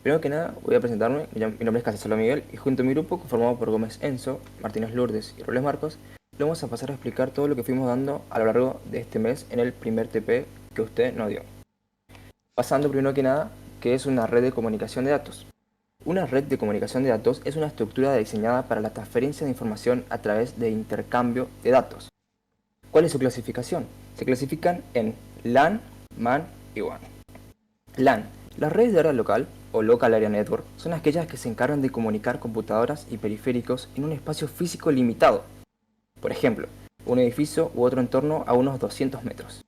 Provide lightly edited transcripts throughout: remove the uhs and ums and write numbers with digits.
Primero que nada, voy a presentarme. Mi nombre es Casasolo Miguel y junto a mi grupo, conformado por Gómez Enzo, Martínez Lourdes y Robles Marcos, le vamos a pasar a explicar todo lo que fuimos dando a lo largo de este mes en el primer TP que usted nos dio. Pasando primero que nada, ¿qué es una red de comunicación de datos? Una red de comunicación de datos es una estructura diseñada para la transferencia de información a través de intercambio de datos. ¿Cuál es su clasificación? Se clasifican en LAN, MAN y WAN. LAN. Las redes de área local, o Local Area Network, son aquellas que se encargan de comunicar computadoras y periféricos en un espacio físico limitado. Por ejemplo, un edificio u otro entorno a unos 200 metros.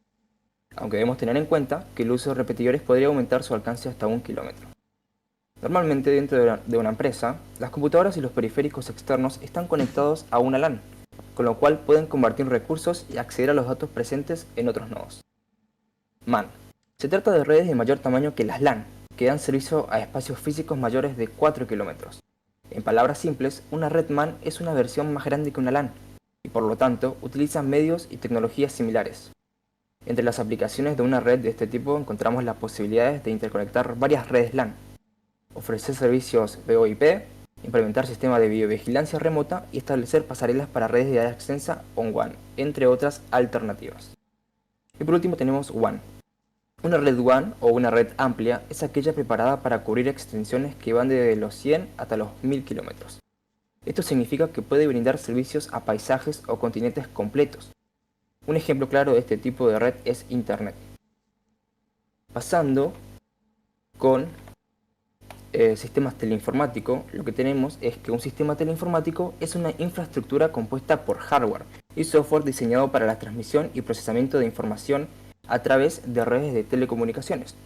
Aunque debemos tener en cuenta que el uso de repetidores podría aumentar su alcance hasta 1 kilómetro. Normalmente dentro de una empresa, las computadoras y los periféricos externos están conectados a una LAN, con lo cual pueden compartir recursos y acceder a los datos presentes en otros nodos. MAN. Se trata de redes de mayor tamaño que las LAN, que dan servicio a espacios físicos mayores de 4 kilómetros. En palabras simples, una red MAN es una versión más grande que una LAN, y por lo tanto utiliza medios y tecnologías similares. Entre las aplicaciones de una red de este tipo encontramos las posibilidades de interconectar varias redes LAN, ofrecer servicios VoIP, implementar sistemas de videovigilancia remota y establecer pasarelas para redes de área extensa o WAN, entre otras alternativas. Y por último tenemos WAN. Una red WAN o una red amplia es aquella preparada para cubrir extensiones que van desde los 100 hasta los 1000 kilómetros. Esto significa que puede brindar servicios a paisajes o continentes completos. Un ejemplo claro de este tipo de red es Internet. Pasando con sistemas teleinformáticos, lo que tenemos es que un sistema teleinformático es una infraestructura compuesta por hardware y software diseñado para la transmisión y procesamiento de información a través de redes de telecomunicaciones.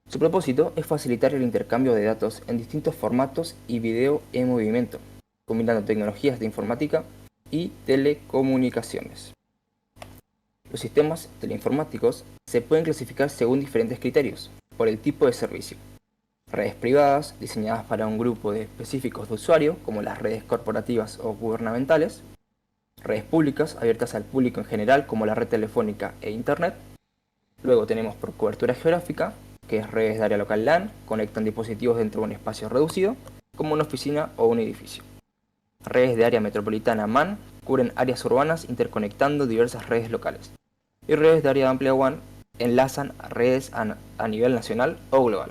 Su propósito es facilitar el intercambio de datos en distintos formatos y video en movimiento, combinando tecnologías de informática y telecomunicaciones. Los sistemas teleinformáticos se pueden clasificar según diferentes criterios, por el tipo de servicio. Redes privadas, diseñadas para un grupo de específicos de usuarios, como las redes corporativas o gubernamentales. Redes públicas, abiertas al público en general, como la red telefónica e Internet. Luego tenemos por cobertura geográfica, que es redes de área local LAN, conectan dispositivos dentro de un espacio reducido, como una oficina o un edificio. Redes de área metropolitana MAN, cubren áreas urbanas interconectando diversas redes locales. Y redes de área amplia WAN enlazan a redes a nivel nacional o global.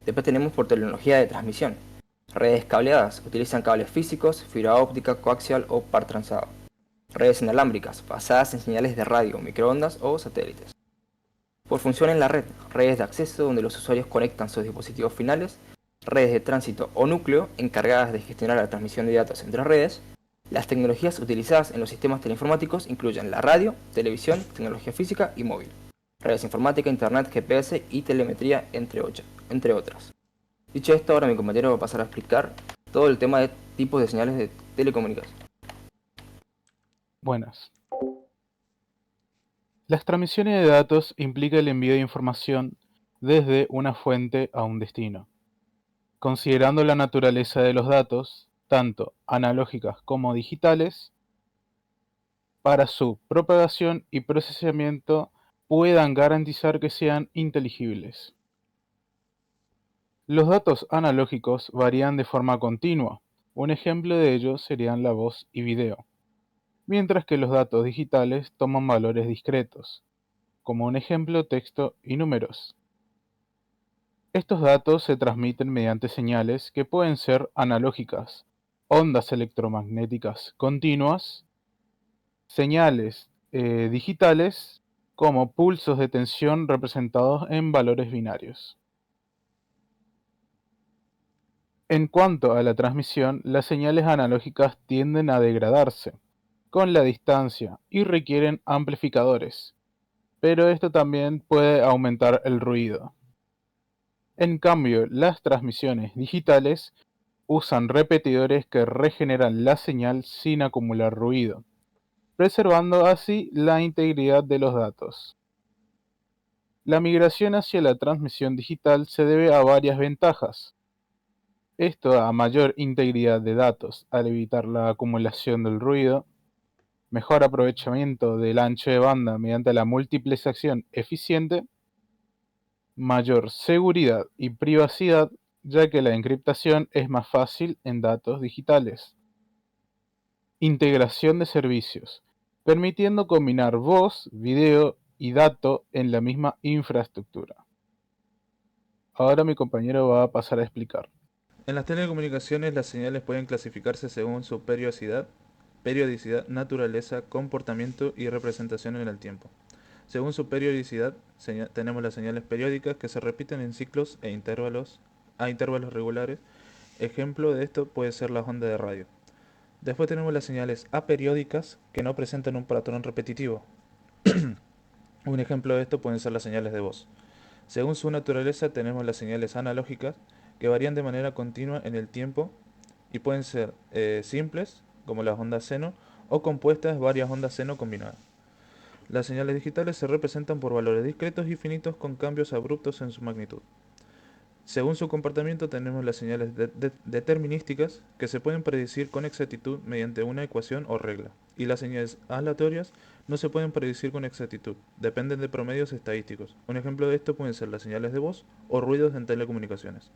Después tenemos por tecnología de transmisión. Redes cableadas utilizan cables físicos, fibra óptica, coaxial o par transado. Redes inalámbricas, basadas en señales de radio, microondas o satélites. Por función en la red, redes de acceso donde los usuarios conectan sus dispositivos finales, redes de tránsito o núcleo encargadas de gestionar la transmisión de datos entre redes. Las tecnologías utilizadas en los sistemas teleinformáticos incluyen la radio, televisión, tecnología física y móvil, redes informática, internet, GPS y telemetría, entre otras. Dicho esto, ahora mi compañero va a pasar a explicar todo el tema de tipos de señales de telecomunicación. Buenas. Las transmisiones de datos implican el envío de información desde una fuente a un destino. Considerando la naturaleza de los datos, tanto analógicas como digitales, para su propagación y procesamiento puedan garantizar que sean inteligibles. Los datos analógicos varían de forma continua. Un ejemplo de ello serían la voz y video, mientras que los datos digitales toman valores discretos, como un ejemplo texto y números. Estos datos se transmiten mediante señales que pueden ser analógicas, ondas electromagnéticas continuas, señales digitales como pulsos de tensión representados en valores binarios. En cuanto a la transmisión, las señales analógicas tienden a degradarse con la distancia y requieren amplificadores, pero esto también puede aumentar el ruido. En cambio, las transmisiones digitales usan repetidores que regeneran la señal sin acumular ruido, preservando así la integridad de los datos. La migración hacia la transmisión digital se debe a varias ventajas. Esto a mayor integridad de datos al evitar la acumulación del ruido, mejor aprovechamiento del ancho de banda mediante la multiplexación eficiente, mayor seguridad y privacidad ya que la encriptación es más fácil en datos digitales. Integración de servicios, permitiendo combinar voz, video y dato en la misma infraestructura. Ahora mi compañero va a pasar a explicar. En las telecomunicaciones las señales pueden clasificarse según su periodicidad, naturaleza, comportamiento y representación en el tiempo. Según su periodicidad, tenemos las señales periódicas que se repiten en ciclos a intervalos regulares. Ejemplo de esto puede ser la onda de radio. Después tenemos las señales aperiódicas que no presentan un patrón repetitivo. Un ejemplo de esto pueden ser las señales de voz. Según su naturaleza tenemos las señales analógicas que varían de manera continua en el tiempo y pueden ser simples, como las ondas seno, o compuestas varias ondas seno combinadas. Las señales digitales se representan por valores discretos y finitos con cambios abruptos en su magnitud. Según su comportamiento tenemos las señales determinísticas que se pueden predecir con exactitud mediante una ecuación o regla, y las señales aleatorias no se pueden predecir con exactitud, dependen de promedios estadísticos. Un ejemplo de esto pueden ser las señales de voz o ruidos en telecomunicaciones.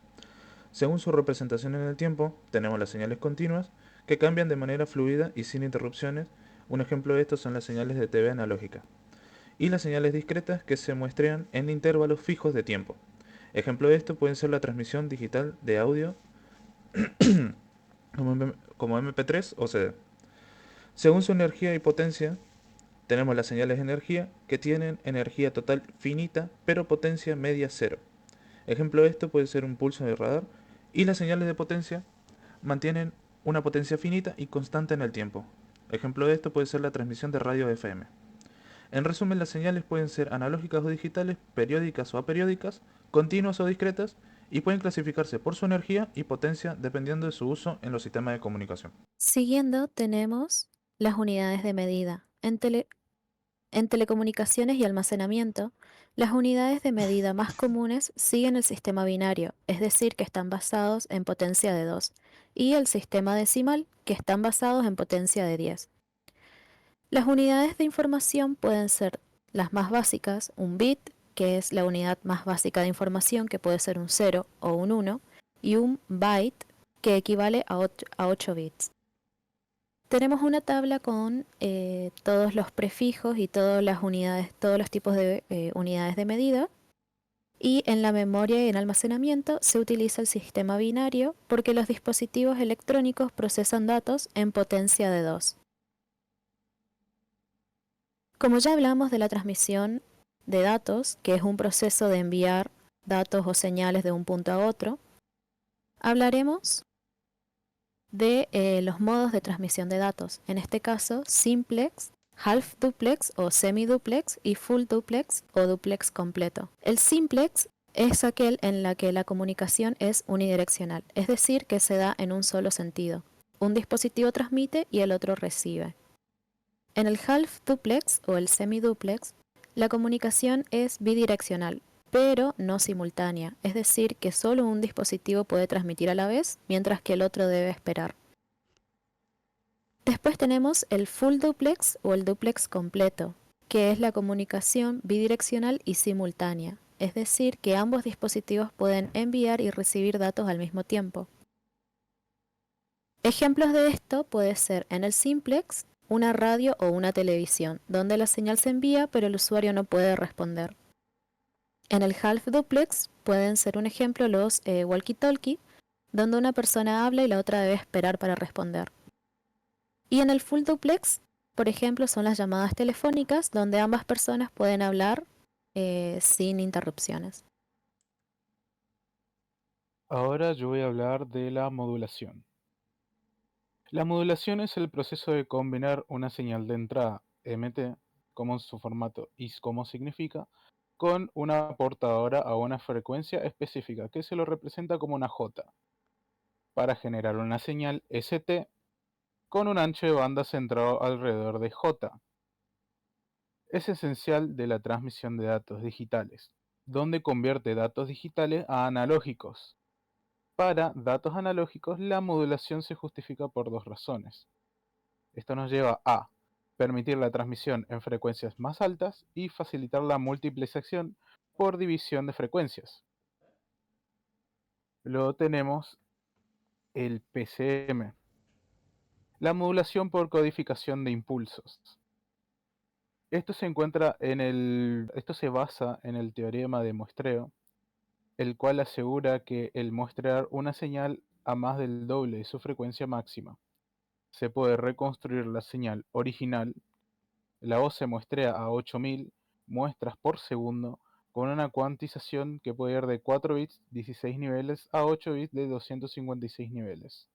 Según su representación en el tiempo, tenemos las señales continuas que cambian de manera fluida y sin interrupciones. Un ejemplo de esto son las señales de TV analógica. Y las señales discretas que se muestran en intervalos fijos de tiempo. Ejemplo de esto pueden ser la transmisión digital de audio como MP3 o CD. Según su energía y potencia, tenemos las señales de energía que tienen energía total finita pero potencia media cero. Ejemplo de esto puede ser un pulso de radar. Y las señales de potencia mantienen una potencia finita y constante en el tiempo. Ejemplo de esto puede ser la transmisión de radio FM. En resumen, las señales pueden ser analógicas o digitales, periódicas o aperiódicas, continuas o discretas, y pueden clasificarse por su energía y potencia dependiendo de su uso en los sistemas de comunicación. Siguiendo tenemos las unidades de medida. En telecomunicaciones y almacenamiento, las unidades de medida más comunes siguen el sistema binario, es decir, que están basados en potencia de 2, y el sistema decimal, que están basados en potencia de 10. Las unidades de información pueden ser las más básicas, un bit, que es la unidad más básica de información, que puede ser un 0 o un 1, y un byte, que equivale a 8 bits. Tenemos una tabla con todos los prefijos y todas las unidades, todos los tipos de unidades de medida. Y en la memoria y en almacenamiento se utiliza el sistema binario porque los dispositivos electrónicos procesan datos en potencia de 2. Como ya hablamos de la transmisión de datos, que es un proceso de enviar datos o señales de un punto a otro, hablaremos de los modos de transmisión de datos. En este caso, simplex, half duplex o semiduplex y full duplex o duplex completo. El simplex es aquel en la que la comunicación es unidireccional, es decir, que se da en un solo sentido. Un dispositivo transmite y el otro recibe. En el half duplex o el semiduplex, la comunicación es bidireccional, pero no simultánea, es decir, que solo un dispositivo puede transmitir a la vez, mientras que el otro debe esperar. Después tenemos el full duplex o el duplex completo, que es la comunicación bidireccional y simultánea, es decir, que ambos dispositivos pueden enviar y recibir datos al mismo tiempo. Ejemplos de esto puede ser en el simplex, una radio o una televisión, donde la señal se envía pero el usuario no puede responder. En el half duplex pueden ser un ejemplo los walkie-talkie, donde una persona habla y la otra debe esperar para responder. Y en el full duplex, por ejemplo, son las llamadas telefónicas, donde ambas personas pueden hablar sin interrupciones. Ahora yo voy a hablar de la modulación. La modulación es el proceso de combinar una señal de entrada, MT, como en su formato y como significa, con una portadora a una frecuencia específica, que se lo representa como una J, para generar una señal ST con un ancho de banda centrado alrededor de J. Es esencial de la transmisión de datos digitales, donde convierte datos digitales a analógicos. Para datos analógicos, la modulación se justifica por dos razones. Esto nos lleva a permitir la transmisión en frecuencias más altas y facilitar la multiplicación por división de frecuencias. Luego tenemos el PCM, la modulación por codificación de impulsos. Esto se basa en el teorema de muestreo, el cual asegura que al muestrear una señal a más del doble de su frecuencia máxima, se puede reconstruir la señal original. La voz se muestrea a 8000 muestras por segundo con una cuantización que puede ir de 4 bits 16 niveles a 8 bits de 256 niveles,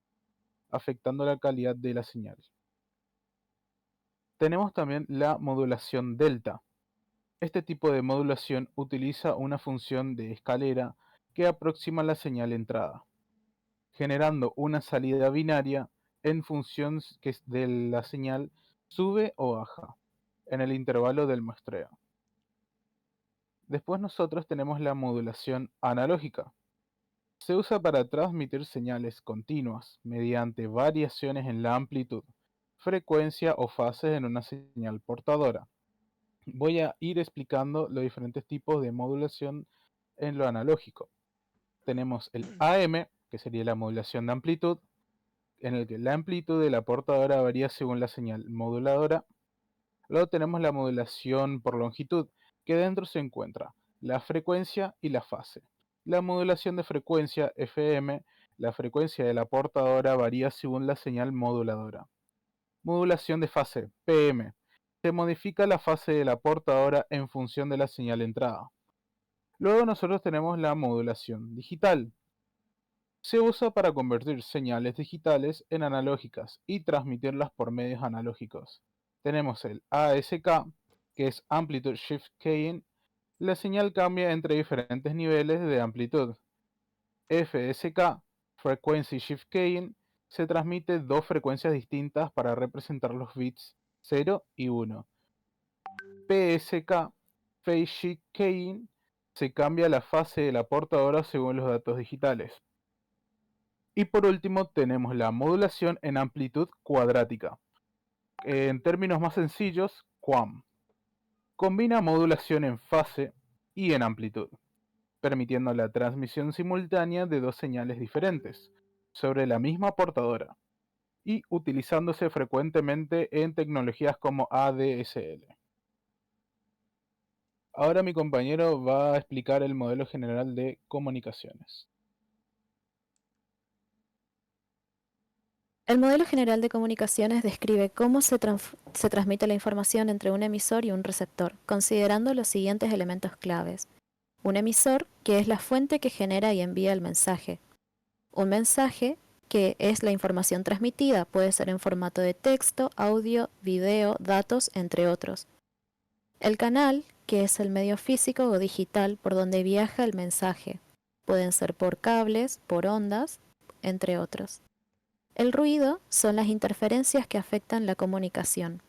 afectando la calidad de la señal. Tenemos también la modulación delta. Este tipo de modulación utiliza una función de escalera que aproxima la señal entrada, generando una salida binaria en función de la señal sube o baja en el intervalo del muestreo. Después nosotros tenemos la modulación analógica. Se usa para transmitir señales continuas mediante variaciones en la amplitud, frecuencia o fases en una señal portadora. Voy a ir explicando los diferentes tipos de modulación en lo analógico. Tenemos el AM, que sería la modulación de amplitud, en el que la amplitud de la portadora varía según la señal moduladora. Luego tenemos la modulación por longitud, que dentro se encuentra la frecuencia y la fase. La modulación de frecuencia, FM, la frecuencia de la portadora varía según la señal moduladora. Modulación de fase, PM. Se modifica la fase de la portadora en función de la señal entrada. Luego nosotros tenemos la modulación digital. Se usa para convertir señales digitales en analógicas y transmitirlas por medios analógicos. Tenemos el ASK, que es Amplitude Shift Keying. La señal cambia entre diferentes niveles de amplitud. FSK, Frequency Shift Keying, se transmite dos frecuencias distintas para representar los bits 0 y 1. PSK, Phase Shift Keying, se cambia la fase de la portadora según los datos digitales. Y por último tenemos la modulación en amplitud cuadrática. En términos más sencillos, QAM. Combina modulación en fase y en amplitud, permitiendo la transmisión simultánea de dos señales diferentes sobre la misma portadora y utilizándose frecuentemente en tecnologías como ADSL. Ahora mi compañero va a explicar el modelo general de comunicaciones. El modelo general de comunicaciones describe cómo se transmite la información entre un emisor y un receptor, considerando los siguientes elementos claves. Un emisor, que es la fuente que genera y envía el mensaje. Un mensaje, que es la información transmitida, puede ser en formato de texto, audio, video, datos, entre otros. El canal, que es el medio físico o digital por donde viaja el mensaje. Pueden ser por cables, por ondas, entre otros. El ruido son las interferencias que afectan la comunicación.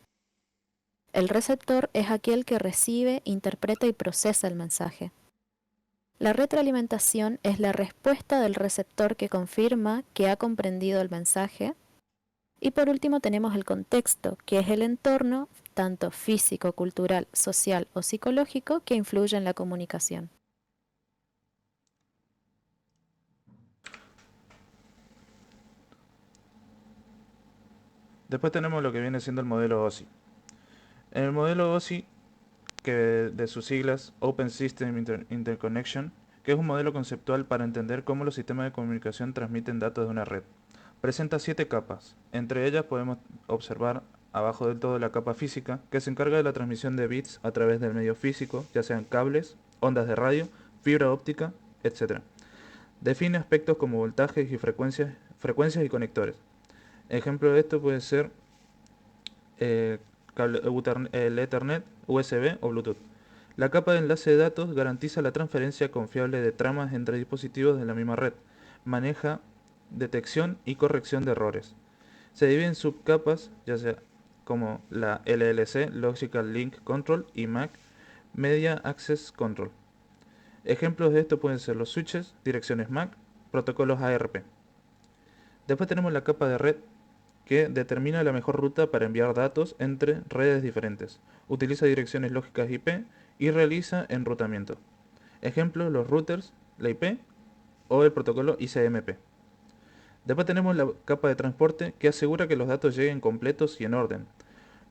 El receptor es aquel que recibe, interpreta y procesa el mensaje. La retroalimentación es la respuesta del receptor que confirma que ha comprendido el mensaje. Y por último tenemos el contexto, que es el entorno, tanto físico, cultural, social o psicológico, que influye en la comunicación. Después tenemos lo que viene siendo el modelo OSI. En el modelo OSI, que de sus siglas Open System Interconnection, que es un modelo conceptual para entender cómo los sistemas de comunicación transmiten datos de una red. Presenta 7 capas. Entre ellas podemos observar abajo del todo la capa física, que se encarga de la transmisión de bits a través del medio físico, ya sean cables, ondas de radio, fibra óptica, etc. Define aspectos como voltajes y frecuencias y conectores. Ejemplo de esto puede ser el Ethernet, USB o Bluetooth. La capa de enlace de datos garantiza la transferencia confiable de tramas entre dispositivos de la misma red. Maneja detección y corrección de errores. Se divide en subcapas, ya sea como la LLC, Logical Link Control, y MAC, Media Access Control. Ejemplos de esto pueden ser los switches, direcciones MAC, protocolos ARP. Después tenemos la capa de red, que determina la mejor ruta para enviar datos entre redes diferentes. Utiliza direcciones lógicas IP y realiza enrutamiento. Ejemplo, los routers, la IP o el protocolo ICMP. Después tenemos la capa de transporte que asegura que los datos lleguen completos y en orden.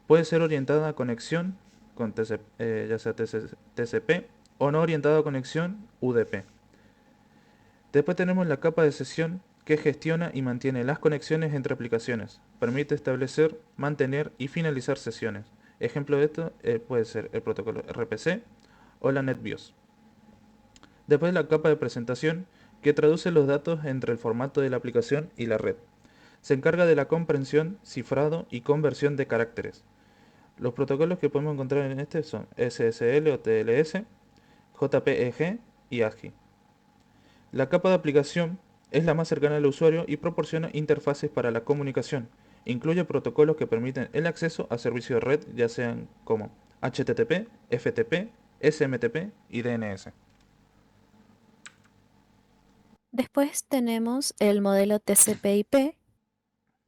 Puede ser orientada a conexión con ya sea TCP o no orientada a conexión UDP. Después tenemos la capa de sesión que gestiona y mantiene las conexiones entre aplicaciones. Permite establecer, mantener y finalizar sesiones. Ejemplo de esto puede ser el protocolo RPC o la NetBIOS. Después la capa de presentación que traduce los datos entre el formato de la aplicación y la red. Se encarga de la comprensión, cifrado y conversión de caracteres. Los protocolos que podemos encontrar en este son SSL o TLS, JPEG y ASCII. La capa de aplicación es la más cercana al usuario y proporciona interfaces para la comunicación. Incluye protocolos que permiten el acceso a servicios de red, ya sean como HTTP, FTP, SMTP y DNS. Después tenemos el modelo TCP/IP,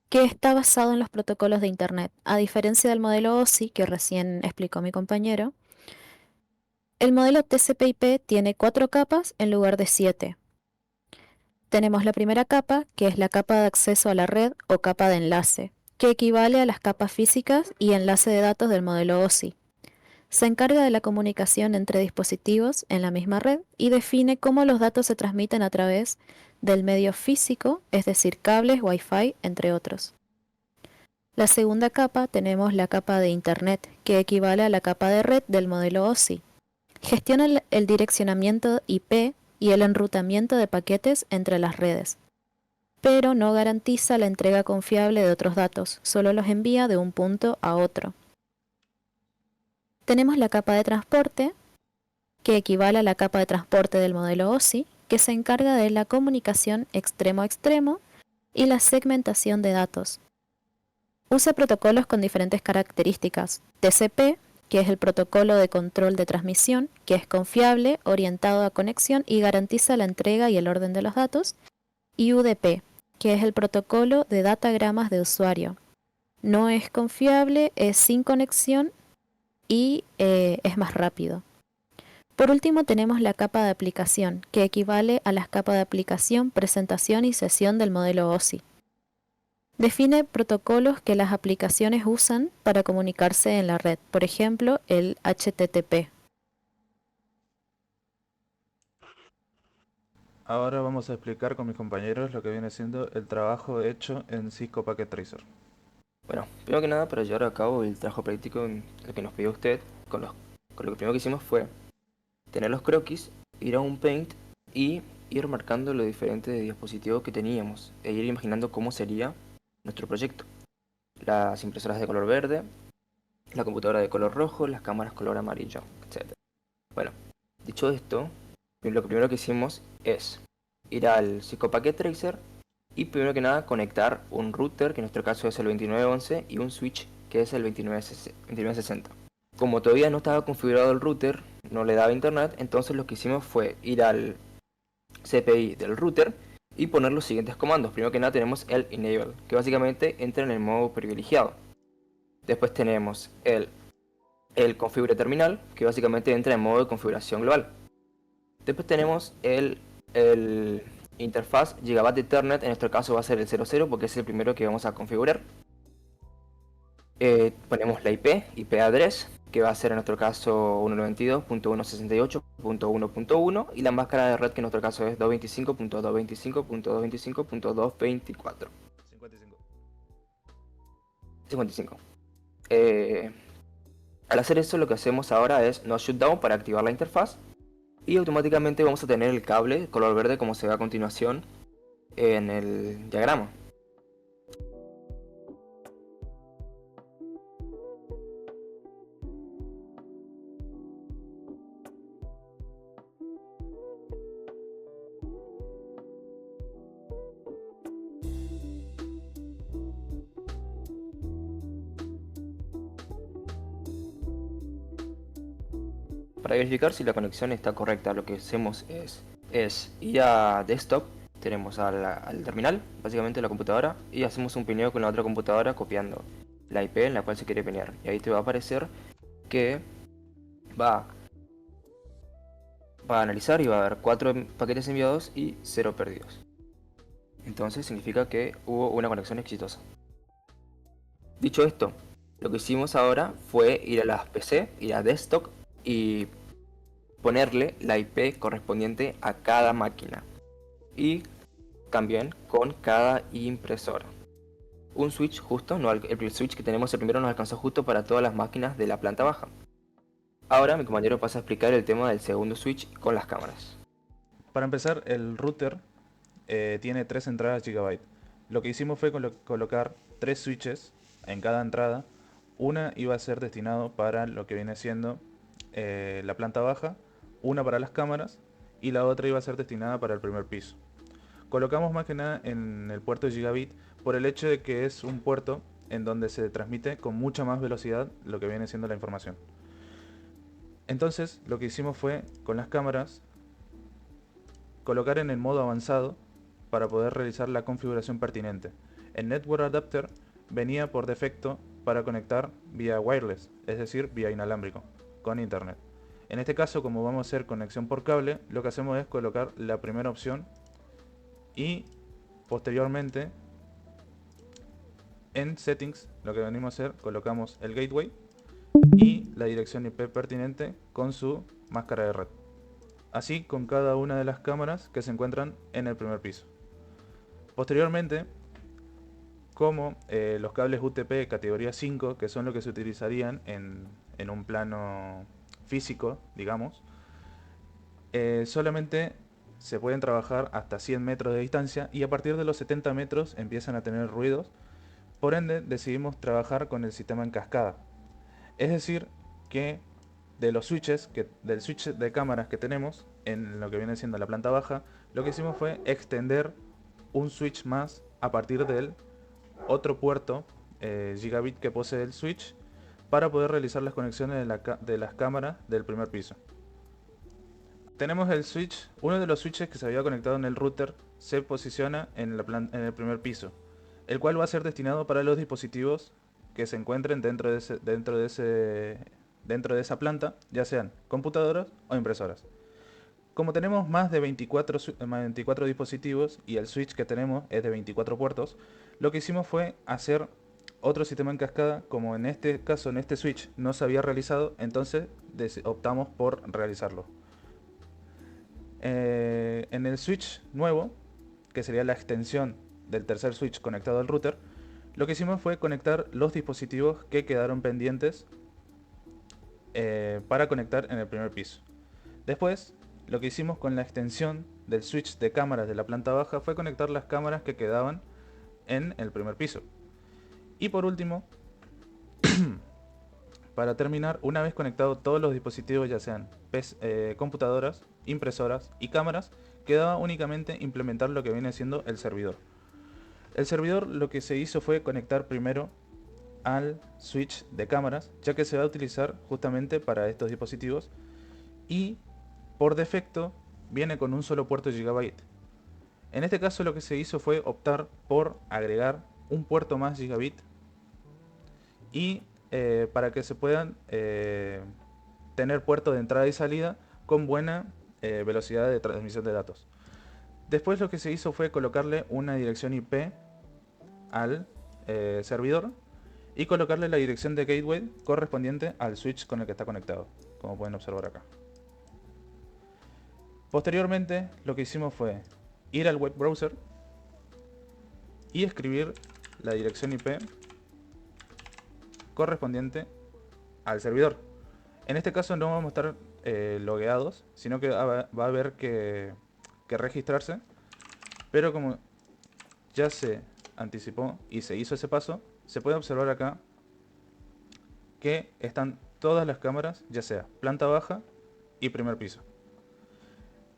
que está basado en los protocolos de Internet. A diferencia del modelo OSI, que recién explicó mi compañero, el modelo TCP/IP tiene 4 capas en lugar de 7. Tenemos la primera capa, que es la capa de acceso a la red o capa de enlace, que equivale a las capas físicas y enlace de datos del modelo OSI. Se encarga de la comunicación entre dispositivos en la misma red y define cómo los datos se transmiten a través del medio físico, es decir, cables, Wi-Fi, entre otros. La segunda capa tenemos la capa de Internet, que equivale a la capa de red del modelo OSI. Gestiona el direccionamiento IP y el enrutamiento de paquetes entre las redes, pero no garantiza la entrega confiable de otros datos, solo los envía de un punto a otro. Tenemos la capa de transporte, que equivale a la capa de transporte del modelo OSI, que se encarga de la comunicación extremo a extremo y la segmentación de datos. Usa protocolos con diferentes características. TCP, que es el protocolo de control de transmisión, que es confiable, orientado a conexión y garantiza la entrega y el orden de los datos. Y UDP, que es el protocolo de datagramas de usuario. No es confiable, es sin conexión y es más rápido. Por último tenemos la capa de aplicación, que equivale a las capas de aplicación, presentación y sesión del modelo OSI. Define protocolos que las aplicaciones usan para comunicarse en la red, por ejemplo, el HTTP. Ahora vamos a explicar con mis compañeros lo que viene siendo el trabajo hecho en Cisco Packet Tracer. Bueno, primero que nada, para llevar a cabo el trabajo práctico lo que nos pidió usted, con lo que primero que hicimos fue tener los croquis, ir a un Paint y ir marcando los diferentes dispositivos que teníamos e ir imaginando cómo sería nuestro proyecto. Las impresoras de color verde, la computadora de color rojo, las cámaras color amarillo, etc. Bueno, dicho esto, lo que primero que hicimos es ir al Cisco Packet Tracer y primero que nada conectar un router, que en nuestro caso es el 2911, y un switch, que es el 2960. Como todavía no estaba configurado el router, no le daba internet, entonces lo que hicimos fue ir al CPI del router y poner los siguientes comandos. Primero que nada tenemos el enable, que básicamente entra en el modo privilegiado. Después tenemos el configure terminal, que básicamente entra en modo de configuración global. Después tenemos el interfaz Gigabyte Ethernet, en nuestro caso va a ser el 00 porque es el primero que vamos a configurar. Ponemos la IP address, que va a ser en nuestro caso 192.168.1.1 y la máscara de red, que en nuestro caso es 225.225.225.224. 55. Al hacer eso, lo que hacemos ahora es no shutdown para activar la interfaz y automáticamente vamos a tener el cable color verde como se ve a continuación en el diagrama. Para verificar si la conexión está correcta, lo que hacemos es ir a desktop, tenemos al terminal, básicamente la computadora, y hacemos un pineo con la otra computadora copiando la IP en la cual se quiere pinear. Y ahí te va a aparecer que va va a analizar y va a haber 4 paquetes enviados y 0 perdidos. Entonces significa que hubo una conexión exitosa. Dicho esto, lo que hicimos ahora fue ir a las PC, ir a desktop y ponerle la IP correspondiente a cada máquina y también con cada impresora. Un switch justo, el switch que tenemos el primero nos alcanzó justo para todas las máquinas de la planta baja. Ahora mi compañero pasa a explicar el tema del segundo switch con las cámaras. Para empezar, el router tiene 3 entradas GB. Lo que hicimos fue colocar 3 switches en cada entrada. Una iba a ser destinado para lo que viene siendo la planta baja, una para las cámaras y la otra iba a ser destinada para el primer piso. Colocamos más que nada en el puerto gigabit por el hecho de que es un puerto en donde se transmite con mucha más velocidad lo que viene siendo la información. Entonces lo que hicimos fue con las cámaras colocar en el modo avanzado para poder realizar la configuración pertinente. El Network Adapter venía por defecto para conectar vía wireless, es decir, vía inalámbrico, con internet. En este caso, como vamos a hacer conexión por cable, lo que hacemos es colocar la primera opción y posteriormente en settings lo que venimos a hacer, colocamos el gateway y la dirección IP pertinente con su máscara de red. Así con cada una de las cámaras que se encuentran en el primer piso. Posteriormente, como los cables UTP categoría 5, que son los que se utilizarían en un plano físico, digamos, solamente se pueden trabajar hasta 100 metros de distancia y a partir de los 70 metros empiezan a tener ruidos. Por ende, decidimos trabajar con el sistema en cascada. Es decir, que del switch de cámaras que tenemos en lo que viene siendo la planta baja, lo que hicimos fue extender un switch más a partir del otro puerto gigabit que posee el switch para poder realizar las conexiones de las cámaras del primer piso. Tenemos el switch, uno de los switches que se había conectado en el router se posiciona en el primer piso, el cual va a ser destinado para los dispositivos que se encuentren dentro de esa planta, ya sean computadoras o impresoras. Como tenemos más de 24 dispositivos y el switch que tenemos es de 24 puertos, lo que hicimos fue hacer otro sistema en cascada. Como en este caso, en este switch no se había realizado, entonces optamos por realizarlo. En el switch nuevo, que sería la extensión del tercer switch conectado al router, lo que hicimos fue conectar los dispositivos que quedaron pendientes para conectar en el primer piso. Después, lo que hicimos con la extensión del switch de cámaras de la planta baja fue conectar las cámaras que quedaban en el primer piso. Y por último, para terminar, una vez conectados todos los dispositivos, ya sean computadoras, impresoras y cámaras, quedaba únicamente implementar lo que viene siendo el servidor. El servidor, lo que se hizo fue conectar primero al switch de cámaras, ya que se va a utilizar justamente para estos dispositivos y por defecto viene con un solo puerto gigabit. En este caso lo que se hizo fue optar por agregar un puerto más gigabit y para que se puedan tener puertos de entrada y salida con buena velocidad de transmisión de datos. Después lo que se hizo fue colocarle una dirección IP al servidor y colocarle la dirección de gateway correspondiente al switch con el que está conectado, como pueden observar acá. Posteriormente lo que hicimos fue ir al web browser y escribir la dirección IP correspondiente al servidor. En este caso no vamos a estar logueados, sino que va a haber que registrarse, pero como ya se anticipó y se hizo ese paso, se puede observar acá que están todas las cámaras, ya sea planta baja y primer piso.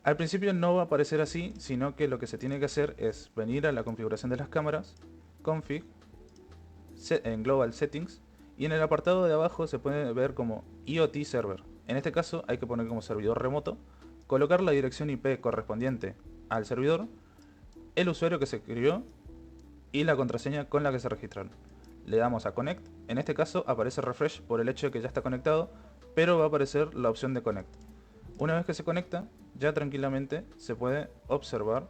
Al principio no va a aparecer así, sino que lo que se tiene que hacer es venir a la configuración de las cámaras, config, en global settings, y en el apartado de abajo se puede ver como IoT server. En este caso hay que poner como servidor remoto, colocar la dirección IP correspondiente al servidor, el usuario que se escribió y la contraseña con la que se registraron. Le damos a connect, en este caso aparece refresh por el hecho de que ya está conectado, pero va a aparecer la opción de connect. Una vez que se conecta, ya tranquilamente se puede observar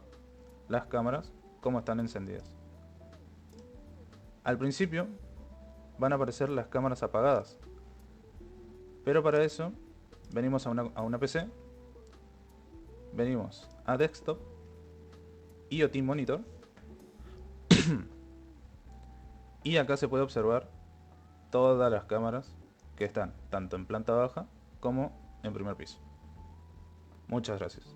las cámaras como están encendidas. Al principio van a aparecer las cámaras apagadas, pero para eso venimos a una PC, venimos a Desktop, IoT Monitor, y acá se puede observar todas las cámaras que están tanto en planta baja como en primer piso. Muchas gracias.